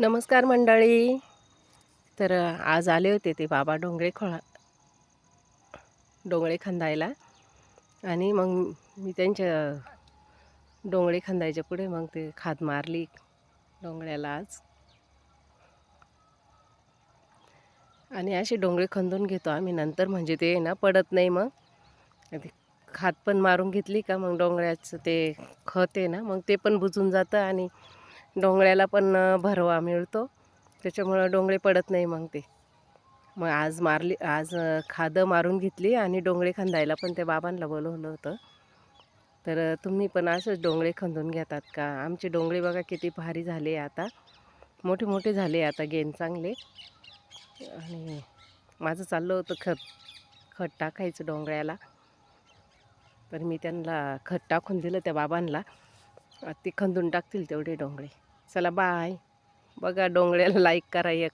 नमस्कार मंडळी. तर आज आले होते ते बाबा डोंगळे खंदायला. आणि मग मी त्यांच्या डोंगळे खंदायच्या पुढे मग ते खाद मारली डोंगळ्याला आज. आणि असे डोंगळे खंदून घेतो आम्ही नंतर, म्हणजे ते ना पडत नाही. मग ते खाद पण मारून घेतली का मग डोंगळ्याचं ते खत आहे ना, मग ते पण बुजून जातं आणि डोंगळ्याला पण भरवा मिळतो. त्याच्यामुळं डोंगळे पडत नाही मग ते. मग आज खादं मारून घेतली आणि डोंगळे खंदायला पण त्या बाबांना बोलवलं होतं. तर तुम्ही पण असंच डोंगळे खंदून घेतात का? आमचे डोंगळे बघा किती भारी झाले आता, मोठे मोठे झाले आता, गेन चांगले. आणि माझं चाललं होतं खत टाकायचं डोंगळ्याला. तर मी त्यांना खत टाकून दिलं त्या बाबांना. ते खंदून टाकतील तेवढे डोंगळे. चला बाय. बघा डोंगळ्याला लाईक करा एक.